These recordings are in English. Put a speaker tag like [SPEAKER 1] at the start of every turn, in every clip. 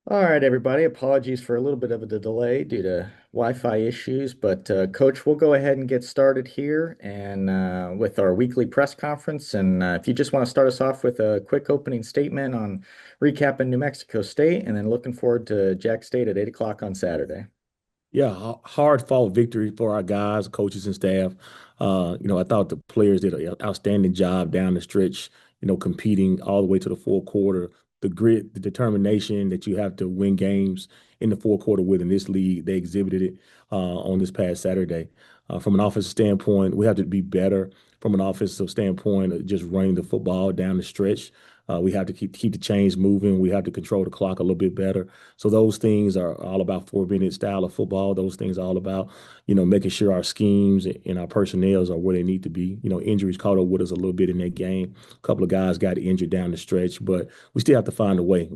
[SPEAKER 1] All right, everybody. Apologies for a little bit of a delay due to Wi-Fi issues, but Coach, we'll go ahead and get started here and with our weekly press conference. And if you just want to start us off with a quick opening statement on recapping New Mexico State, and then looking forward to Jack State at 8 o'clock on Saturday.
[SPEAKER 2] Yeah, hard fought victory for our guys, coaches, and staff. I thought the players did an outstanding job down the stretch, competing all the way to the fourth quarter. The grit, the determination that you have to win games in the fourth quarter with in this league, they exhibited it on this past Saturday. From an offensive standpoint, we have to be better from an offensive standpoint, just running the football down the stretch. We have to keep the chains moving. We have to control the clock a little bit better. So those things are all about 4 minute style of football. Those things are all about, making sure our schemes and our personnels are where they need to be. Injuries caught up with us a little bit in that game. A couple of guys got injured down the stretch, but we still have to find a way.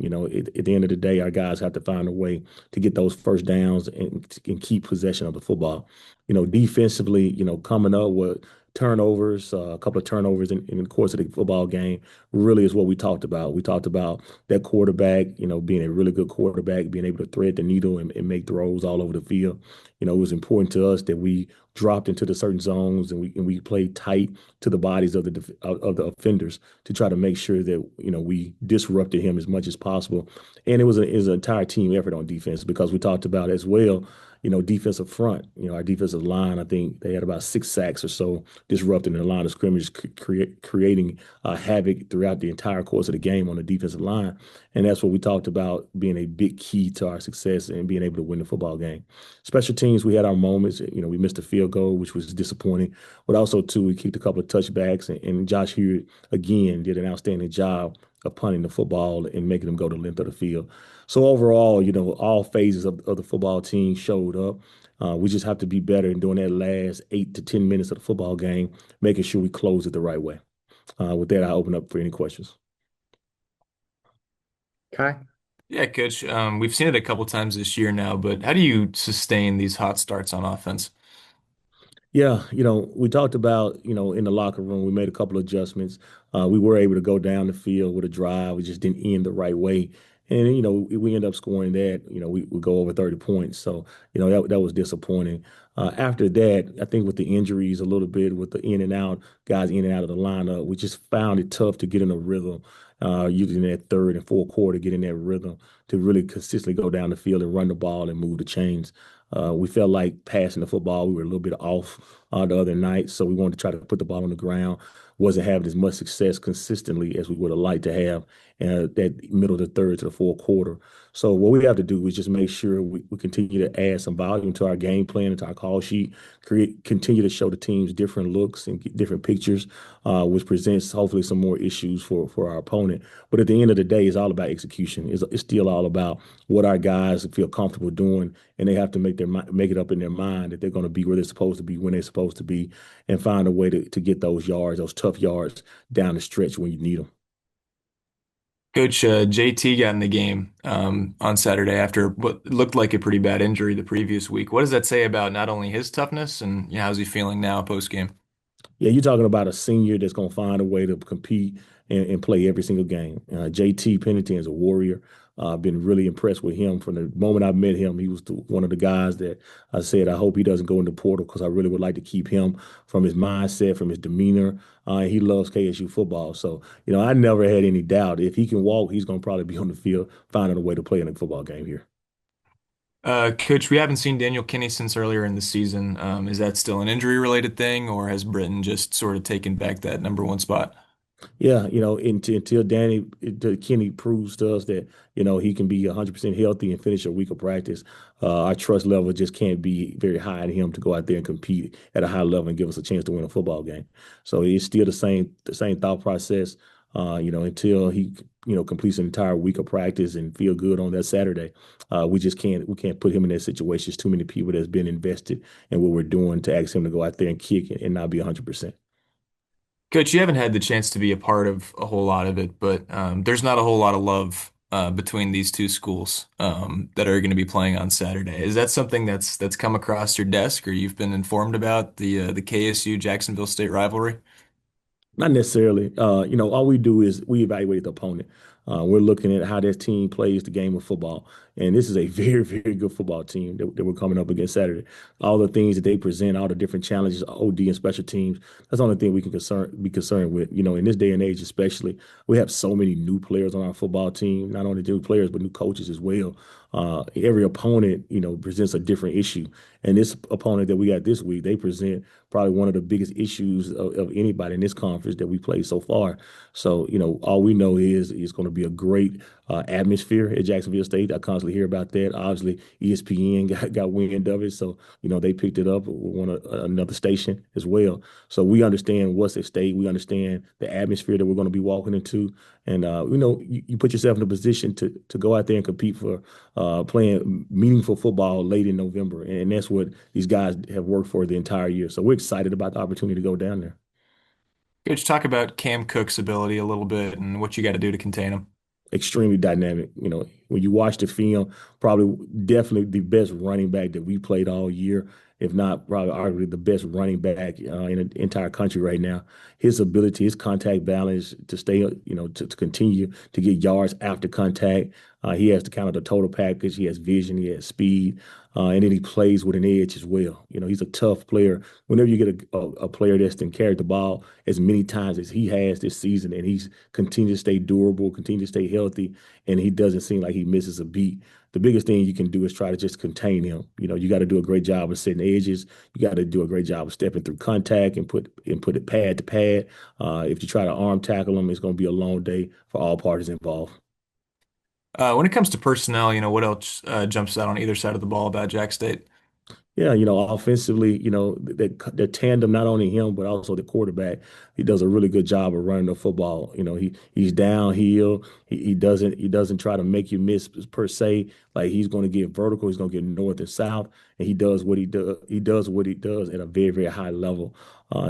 [SPEAKER 2] At the end of the day, our guys have to find a way to get those first downs and keep possession of the football. Defensively, coming up with turnovers, a couple of turnovers in the course of the football game really is what we talked about. We talked about that quarterback, being a really good quarterback, being able to thread the needle and make throws all over the field. It was important to us that we dropped into the certain zones and we played tight to the bodies of the offenders to try to make sure that we disrupted him as much as possible. And it was an entire team effort on defense because we talked about as well. Defensive front, our defensive line, I think they had about 6 sacks or so disrupting the line of scrimmage, creating havoc throughout the entire course of the game on the defensive line. And that's what we talked about being a big key to our success and being able to win the football game. Special teams, we had our moments. We missed a field goal, which was disappointing. But also, too, we kicked a couple of touchbacks, and Josh Hewitt, again, did an outstanding job of punting the football and making them go the length of the field. So overall, all phases of the football team showed up. We just have to be better in doing that last 8 to 10 minutes of the football game, making sure we close it the right way. With that, I open up for any questions.
[SPEAKER 1] Kai?
[SPEAKER 3] Yeah, Coach. We've seen it a couple times this year now, but how do you sustain these hot starts on offense?
[SPEAKER 2] Yeah, we talked about, in the locker room, we made a couple of adjustments. We were able to go down the field with a drive. We just didn't end the right way. And, we end up scoring that, we go over 30 points. So, that was disappointing. After that, I think with the injuries a little bit, with the in and out, guys in and out of the lineup, we just found it tough to get in a rhythm, using that third and fourth quarter, get in that rhythm to really consistently go down the field and run the ball and move the chains. We felt like passing the football. We were a little bit off the other night, so we wanted to try to put the ball on the ground. Wasn't having as much success consistently as we would have liked to have that middle of the third to the fourth quarter. So what we have to do is just make sure we continue to add some volume to our game plan and to our call sheet, continue to show the teams different looks and different pictures, which presents hopefully some more issues for our opponent. But at the end of the day, it's all about execution. It's still all about what our guys feel comfortable doing, and they have to make it up in their mind that they're going to be where they're supposed to be when they're supposed to be, and find a way to get those yards, those tough yards down the stretch when you need them.
[SPEAKER 3] Coach, JT got in the game on Saturday after what looked like a pretty bad injury the previous week. What does that say about not only his toughness and how's he feeling now post game?
[SPEAKER 2] Yeah, you're talking about a senior that's going to find a way to compete and play every single game. JT Pennington is a warrior. I've been really impressed with him from the moment I met him. He was one of the guys that I said, I hope he doesn't go into portal because I really would like to keep him from his mindset, from his demeanor. He loves KSU football. So, I never had any doubt. If he can walk, he's going to probably be on the field finding a way to play in a football game here.
[SPEAKER 3] Coach, we haven't seen Daniel Kinney since earlier in the season. Is that still an injury related thing, or has Britain just sort of taken back that number one spot?
[SPEAKER 2] Yeah, until Kenny proves to us that, he can be 100% healthy and finish a week of practice, our trust level just can't be very high in him to go out there and compete at a high level and give us a chance to win a football game. So it's still the same thought process, until he, completes an entire week of practice and feel good on that Saturday. We can't put him in that situation. There's too many people that's been invested in what we're doing to ask him to go out there and kick and not be 100%.
[SPEAKER 3] Coach, you haven't had the chance to be a part of a whole lot of it, but there's not a whole lot of love between these two schools that are going to be playing on Saturday. Is that something that's come across your desk, or you've been informed about the KSU Jacksonville State rivalry?
[SPEAKER 2] Not necessarily. All we do is we evaluate the opponent. We're looking at how this team plays the game of football. And this is a very, very good football team that we're coming up against Saturday. All the things that they present, all the different challenges, OD and special teams, that's the only thing we can be concerned with. In this day and age, especially, we have so many new players on our football team, not only new players, but new coaches as well. Every opponent, presents a different issue. And this opponent that we got this week, they present probably one of the biggest issues of anybody in this conference that we played so far. So, all we know is it's going to be a great atmosphere at Jacksonville State. I constantly hear about that. Obviously, ESPN got wind of it. So, they picked it up with another station as well. So we understand what's at stake. We understand the atmosphere that we're going to be walking into. And, you put yourself in a position to go out there and compete for playing meaningful football late in November. And that's what these guys have worked for the entire year. So we're excited about the opportunity to go down there.
[SPEAKER 3] Coach, talk about Cam Cook's ability a little bit and what you got to do to contain him.
[SPEAKER 2] Extremely dynamic. When you watch the film, probably definitely the best running back that we played all year, if not probably arguably the best running back in the entire country right now. His ability, his contact balance to stay, to continue to get yards after contact. He has the kind of the total package. He has vision, he has speed, and then he plays with an edge as well. He's a tough player. Whenever you get a player that's can carry the ball as many times as he has this season, and he's continued to stay durable, continue to stay healthy, and he doesn't seem like he misses a beat. The biggest thing you can do is try to just contain him. You got to do a great job of setting edges. You got to do a great job of stepping through contact and put it pad to pad. If you try to arm tackle him, it's going to be a long day for all parties involved.
[SPEAKER 3] When it comes to personnel, what else jumps out on either side of the ball about Jack State?
[SPEAKER 2] Yeah, offensively, the tandem, not only him, but also the quarterback, he does a really good job of running the football. He's downhill. He doesn't try to make you miss per se. Like he's going to get vertical, he's going to get north and south, and he does what he does. He does what he does at a very, very high level.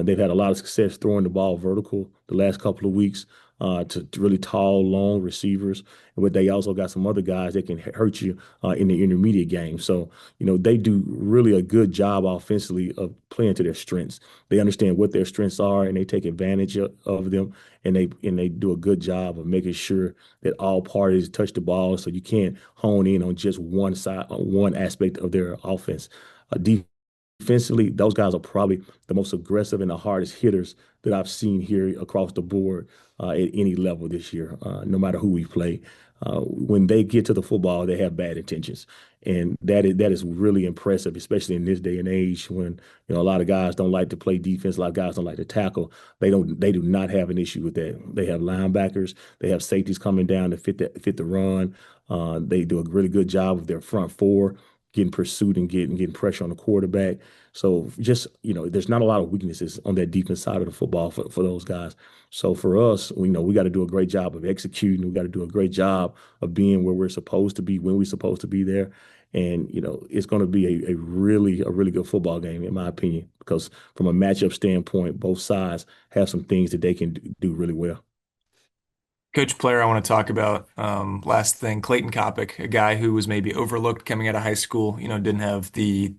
[SPEAKER 2] They've had a lot of success throwing the ball vertical the last couple of weeks to really tall, long receivers. But they also got some other guys that can hurt you in the intermediate game. So they do really a good job offensively of playing to their strengths. They understand what their strengths are and they take advantage of them. And they do a good job of making sure that all parties touch the ball, so you can't hone in on just one side, one aspect of their offense. Defensively, those guys are probably the most aggressive and the hardest hitters that I've seen here across the board at any level this year, no matter who we play. When they get to the football, they have bad intentions, and that is really impressive, especially in this day and age when a lot of guys don't like to play defense, a lot of guys don't like to tackle. They do not have an issue with that. They have linebackers, they have safeties coming down to fit the run. They do a really good job of their front four getting pursuit and getting pressure on the quarterback. So just, there's not a lot of weaknesses on that defense side of the football for those guys. So for us, we got to do a great job of executing. We got to do a great job of being where we're supposed to be when we're supposed to be there. And, it's going to be a really good football game, in my opinion, because from a matchup standpoint, both sides have some things that they can do really well.
[SPEAKER 3] Coach, player I want to talk about, last thing, Clayton Kopic, a guy who was maybe overlooked coming out of high school, didn't have the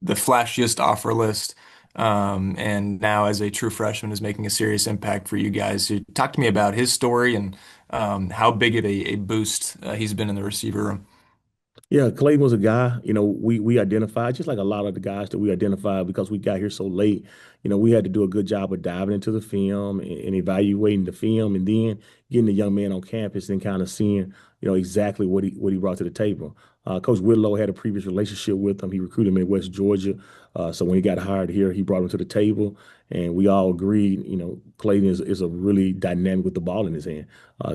[SPEAKER 3] flashiest offer list, and now as a true freshman is making a serious impact for you guys. So talk to me about his story and how big of a boost he's been in the receiver room.
[SPEAKER 2] Yeah, Clayton was a guy, we identified, just like a lot of the guys that we identified because we got here so late. We had to do a good job of diving into the film and evaluating the film and then getting the young man on campus and kind of seeing, exactly what he brought to the table. Coach Whitlow had a previous relationship with him. He recruited him in West Georgia. So when he got hired here, he brought him to the table. And we all agreed, Clayton is a really dynamic with the ball in his hand.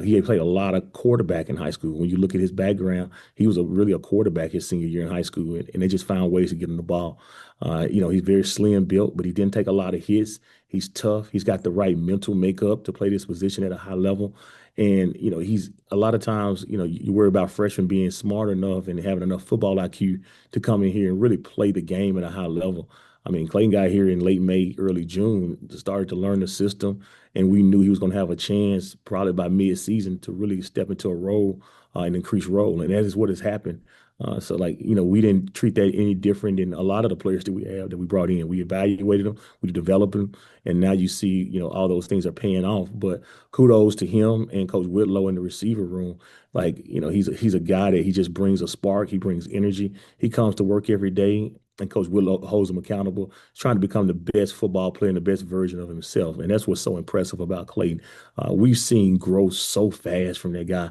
[SPEAKER 2] He had played a lot of quarterback in high school. When you look at his background, he was really a quarterback his senior year in high school, and they just found ways to get him the ball. He's very slim built, but he didn't take a lot of hits. He's tough. He's got the right mental makeup to play this position at a high level. And, he's a lot of times, you worry about freshmen being smart enough and having enough football IQ to come in here and really play the game at a high level. I mean, Clayton got here in late May, early June, started to learn the system, and we knew he was going to have a chance probably by mid-season to really step into a role an increased role, and that is what has happened. So, like, we didn't treat that any different than a lot of the players that we have that we brought in. We evaluated them, we developed them, and now you see, all those things are paying off. But kudos to him and Coach Whitlow in the receiver room. Like, he's a guy that he just brings a spark. He brings energy. He comes to work every day, and Coach Whitlow holds him accountable. He's trying to become the best football player and the best version of himself, and that's what's so impressive about Clayton. We've seen growth so fast from that guy.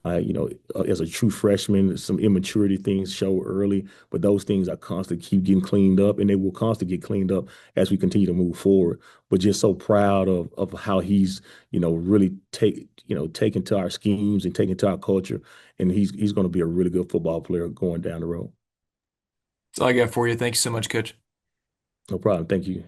[SPEAKER 2] As a true freshman, some immaturity things show early, but those things are constantly keep getting cleaned up, and they will constantly get cleaned up as we continue to move forward. But just so proud of how he's, really taken to our schemes and taken to our culture, and he's going to be a really good football player going down the road.
[SPEAKER 3] That's all I got for you. Thank you so much, Coach.
[SPEAKER 2] No problem. Thank you.